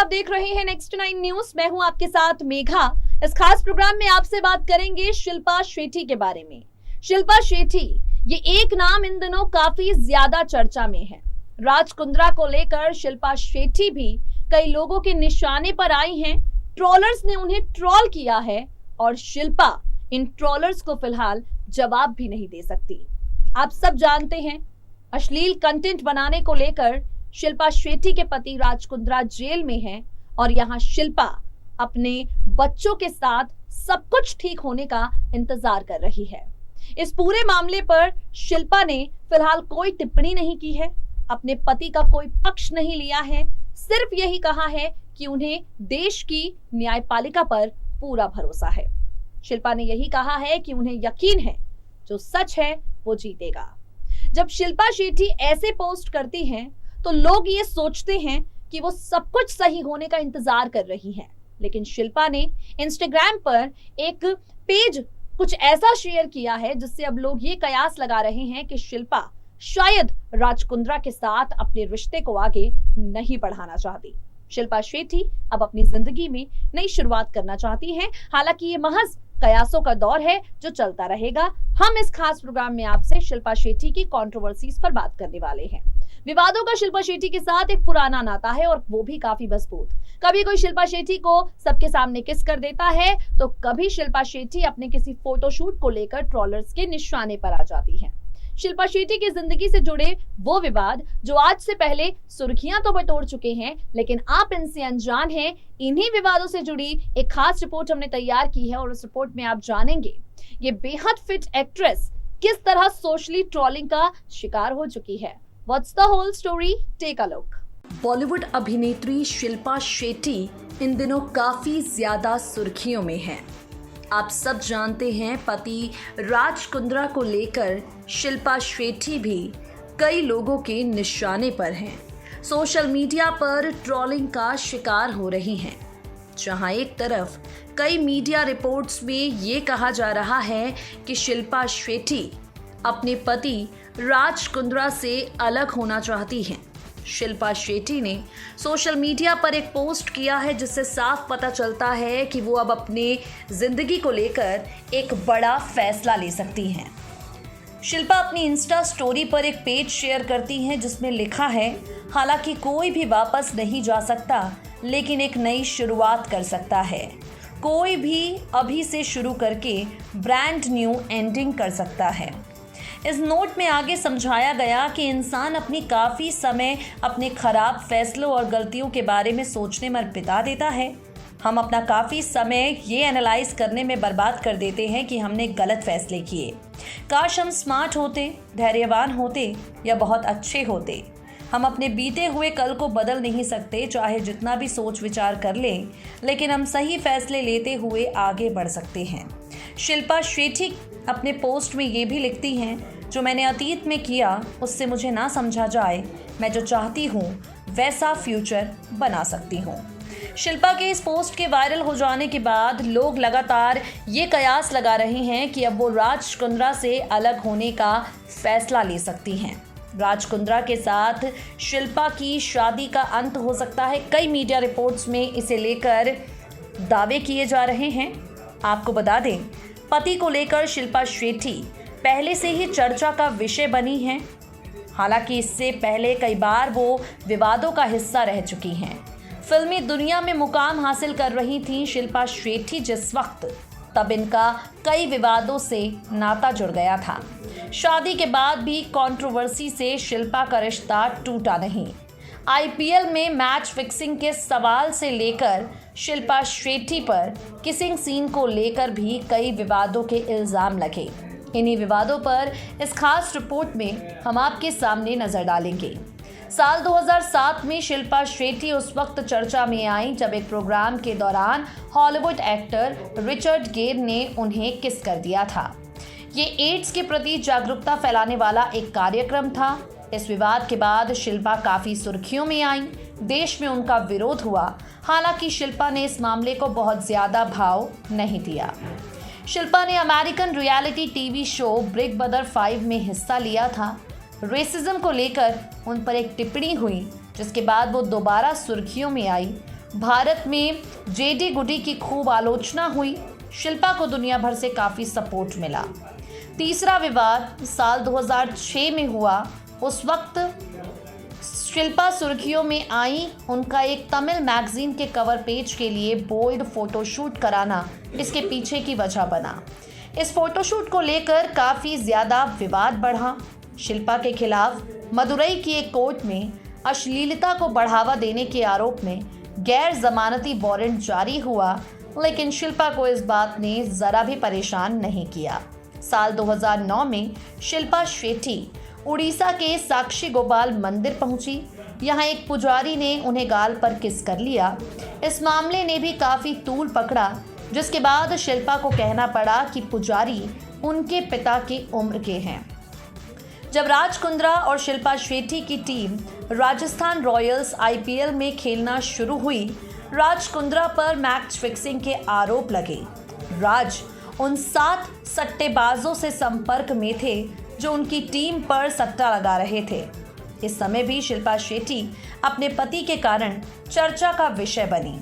आप देख रहे हैं नेक्स्ट 9 न्यूज। मैं हूं आपके साथ मेघा। इस खास प्रोग्राम में आपसे बात करेंगे शिल्पा शेट्टी के बारे में। शिल्पा शेट्टी ये एक नाम इन दिनों काफी ज्यादा चर्चा में है। राज कुंद्रा को लेकर शिल्पा शेट्टी भी कई लोगों के निशाने पर आई हैं। ट्रोलर्स ने उन्हें ट्रोल किया है और शिल्पा इन ट्रोलर्स को फिलहाल जवाब भी नहीं दे सकती। आप सब जानते हैं अश्लील कंटेंट बनाने को लेकर शिल्पा शेट्टी के पति राज कुंद्रा जेल में हैं और यहाँ शिल्पा अपने बच्चों के साथ सब कुछ ठीक होने का इंतजार कर रही है। इस पूरे मामले पर शिल्पा ने फिलहाल कोई टिप्पणी नहीं की है, अपने पति का कोई पक्ष नहीं लिया है, सिर्फ यही कहा है कि उन्हें देश की न्यायपालिका पर पूरा भरोसा है। शिल्पा ने यही कहा है कि उन्हें यकीन है जो सच है वो जीतेगा। जब शिल्पा शेट्टी ऐसे पोस्ट करती हैं तो लोग ये सोचते हैं कि वो सब कुछ सही होने का इंतजार कर रही हैं, लेकिन शिल्पा ने इंस्टाग्राम पर एक पेज कुछ ऐसा शेयर किया है जिससे अब लोग ये कयास लगा रहे हैं कि शिल्पा शायद राज कुंद्रा के साथ अपने रिश्ते को आगे नहीं बढ़ाना चाहती। शिल्पा शेट्टी अब अपनी जिंदगी में नई शुरुआत करना चाहती हैं। हालांकि ये महज कयासों का दौर है जो चलता रहेगा। हम इस खास प्रोग्राम में आपसे शिल्पा शेट्टी की कंट्रोवर्सीज पर बात करने वाले हैं। विवादों का शिल्पा शेट्टी के साथ एक पुराना नाता है और वो भी काफी मजबूत। कभी कोई शिल्पा शेट्टी को सबके सामने किस कर देता है तो कभी शिल्पा शेट्टी अपने किसी फोटोशूट को लेकर ट्रोलर्स के निशाने पर आ जाती हैं। शिल्पा शेट्टी की जिंदगी से जुड़े वो विवाद जो आज से पहले सुर्खियां तो बटोर चुके हैं, लेकिन आप इनसे अनजान हैं। इन्हीं विवादों से जुड़ी एक खास रिपोर्ट हमने तैयार की है और उस रिपोर्ट में आप जानेंगे ये बेहद फिट एक्ट्रेस किस तरह सोशली ट्रोलिंग का शिकार हो चुकी है। What's the whole story? Take a look. Bollywood अभिनेत्री शिल्पा शेट्टी इन दिनों काफी ज्यादा सुर्खियों में है। आप सब जानते हैं पति राज कुंद्रा को लेकर शिल्पा शेट्टी भी कई लोगों के निशाने पर हैं। सोशल मीडिया पर ट्रोलिंग का शिकार हो रही हैं। जहां एक तरफ कई मीडिया रिपोर्ट्स में ये कहा जा रहा है कि शिल्पा शेट्टी अपने पति राज कुंद्रा से अलग होना चाहती हैं। शिल्पा शेट्टी ने सोशल मीडिया पर एक पोस्ट किया है जिससे साफ पता चलता है कि वो अब अपने जिंदगी को लेकर एक बड़ा फैसला ले सकती हैं। शिल्पा अपनी इंस्टा स्टोरी पर एक पेज शेयर करती हैं जिसमें लिखा है, हालांकि कोई भी वापस नहीं जा सकता लेकिन एक नई शुरुआत कर सकता है। कोई भी अभी से शुरू करके ब्रांड न्यू एंडिंग कर सकता है। इस नोट में आगे समझाया गया कि इंसान अपनी काफ़ी समय अपने खराब फैसलों और गलतियों के बारे में सोचने में बिता देता है। हम अपना काफ़ी समय ये एनालाइज करने में बर्बाद कर देते हैं कि हमने गलत फैसले किए। काश हम स्मार्ट होते, धैर्यवान होते या बहुत अच्छे होते। हम अपने बीते हुए कल को बदल नहीं सकते, चाहे जितना भी सोच विचार कर लें, लेकिन हम सही फैसले लेते हुए आगे बढ़ सकते हैं। शिल्पा शेट्टी अपने पोस्ट में ये भी लिखती हैं, जो मैंने अतीत में किया उससे मुझे ना समझा जाए, मैं जो चाहती हूँ वैसा फ्यूचर बना सकती हूँ। शिल्पा के इस पोस्ट के वायरल हो जाने के बाद लोग लगातार ये कयास लगा रहे हैं कि अब वो राज कुंद्रा से अलग होने का फैसला ले सकती हैं। राज कुंद्रा के साथ शिल्पा की शादी का अंत हो सकता है। कई मीडिया रिपोर्ट्स में इसे लेकर दावे किए जा रहे हैं। आपको बता दें, पति को लेकर शिल्पा शेट्टी पहले से ही चर्चा का विषय बनी हैं। हालांकि इससे पहले कई बार वो विवादों का हिस्सा रह चुकी हैं। फिल्मी दुनिया में मुकाम हासिल कर रही थी शिल्पा शेट्टी जिस वक्त, तब इनका कई विवादों से नाता जुड़ गया था। शादी के बाद भी कंट्रोवर्सी से शिल्पा का रिश्ता टूटा नहीं। आईपीएल में मैच फिक्सिंग के सवाल से लेकर शिल्पा शेट्टी पर किसिंग सीन को लेकर भी कई विवादों के इल्जाम लगे। इन्हीं विवादों पर इस खास रिपोर्ट में हम आपके सामने नजर डालेंगे। साल 2007 में शिल्पा शेट्टी उस वक्त चर्चा में आई जब एक प्रोग्राम के दौरान हॉलीवुड एक्टर रिचर्ड गेर ने उन्हें किस कर दिया था। ये एड्स के प्रति जागरूकता फैलाने वाला एक कार्यक्रम था। इस विवाद के बाद शिल्पा काफी सुर्खियों में आई। देश में उनका विरोध हुआ। हालांकि शिल्पा ने इस मामले को बहुत ज्यादा भाव नहीं दिया। शिल्पा ने American reality TV show big brother 5 में हिस्सा लिया था। रेसिज्म को लेकर उन पर एक टिप्पणी हुई जिसके बाद वो दोबारा सुर्खियों में आई। भारत में जेडी गुडी की खूब आलोचना हुई। शिल्पा को दुनिया भर से काफ़ी सपोर्ट मिला। तीसरा विवाद साल 2006 में हुआ। उस वक्त शिल्पा सुर्खियों में आई। उनका एक तमिल मैगजीन के कवर पेज के लिए बोल्ड फोटोशूट कराना इसके पीछे की वजह बना। इस फोटोशूट को लेकर काफ़ी ज़्यादा विवाद बढ़ा। शिल्पा के खिलाफ मदुरई की एक कोर्ट में अश्लीलता को बढ़ावा देने के आरोप में गैर जमानती वारंट जारी हुआ, लेकिन शिल्पा को इस बात ने ज़रा भी परेशान नहीं किया। साल 2009 में शिल्पा शेट्टी उड़ीसा के साक्षी गोपाल मंदिर पहुंची। यहां एक पुजारी ने उन्हें गाल पर किस कर लिया। इस मामले ने भी काफ़ी तूल पकड़ा, जिसके बाद शिल्पा को कहना पड़ा कि पुजारी उनके पिता की उम्र के हैं। जब राज कुंद्रा और शिल्पा शेट्टी की टीम राजस्थान रॉयल्स IPL में खेलना शुरू हुई, राज कुंद्रा पर मैच फिक्सिंग के आरोप लगे। राज उन 7 सट्टेबाजों से संपर्क में थे जो उनकी टीम पर सट्टा लगा रहे थे। इस समय भी शिल्पा शेट्टी अपने पति के कारण चर्चा का विषय बनी।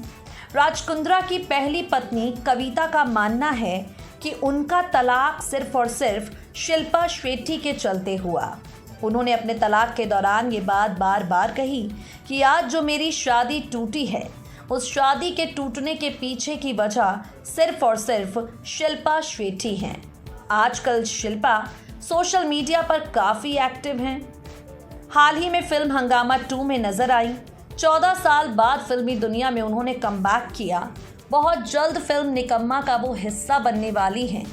राज कुंद्रा की पहली पत्नी कविता का मानना है कि उनका तलाक सिर्फ और सिर्फ शिल्पा शेट्टी के चलते हुआ। उन्होंने अपने तलाक के दौरान ये बात बार बार कही कि आज जो मेरी शादी टूटी है, उस शादी के टूटने के पीछे की वजह सिर्फ और सिर्फ शिल्पा शेट्टी हैं। आजकल शिल्पा सोशल मीडिया पर काफ़ी एक्टिव हैं। हाल ही में फिल्म हंगामा 2 में नजर आई। 14 साल बाद फिल्मी दुनिया में उन्होंने कमबैक किया। बहुत जल्द फिल्म निकम्मा का वो हिस्सा बनने वाली हैं।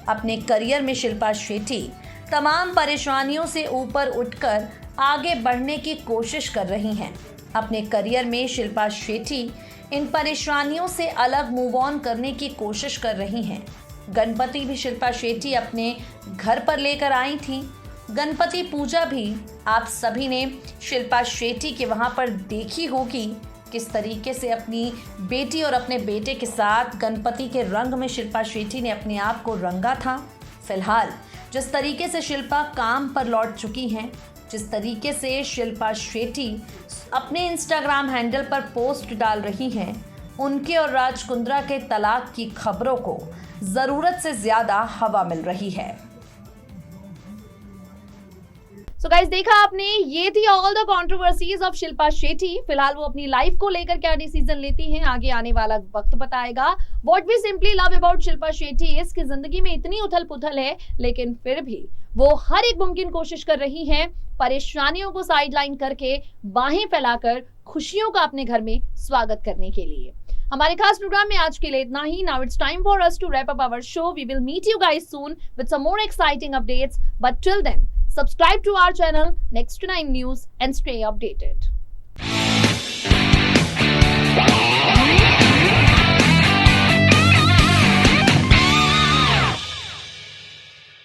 अपने करियर में शिल्पा शेट्टी तमाम परेशानियों से ऊपर उठकर आगे बढ़ने की कोशिश कर रही हैं। अपने करियर में शिल्पा शेट्टी इन परेशानियों से अलग मूव ऑन करने की कोशिश कर रही हैं। गणपति भी शिल्पा शेट्टी अपने घर पर लेकर आई थी। गणपति पूजा भी आप सभी ने शिल्पा शेट्टी के वहाँ पर देखी होगी। किस तरीके से अपनी बेटी और अपने बेटे के साथ गणपति के रंग में शिल्पा शेट्टी ने अपने आप को रंगा था। फिलहाल जिस तरीके से शिल्पा काम पर लौट चुकी हैं, जिस तरीके से शिल्पा शेट्टी अपने इंस्टाग्राम हैंडल पर पोस्ट डाल रही हैं, उनके और राज कुंद्रा के तलाक की खबरों को ज़रूरत से ज़्यादा हवा मिल रही है। So guys, देखा आपने, ये थी all the controversies of Shilpa Shetty. फिलहाल वो अपनी लाइफ को लेकर क्या डिसीजन लेती हैं, आगे आने वाला वक्त बताएगा। What we simply love about Shilpa Shetty इसकी जिंदगी में इतनी उथल पुथल है, लेकिन फिर भी वो हर एक मुमकिन कोशिश कर रही हैं परेशानियों को साइडलाइन करके बाहें फैलाकर खुशियों का अपने घर में स्वागत करने के लिए। हमारे खास प्रोग्राम में आज के लिए इतना ही। Now it's time for us to wrap up our show. We will meet you guys soon with some more exciting updates. But till then, subscribe to our channel Next to 9 News and stay updated.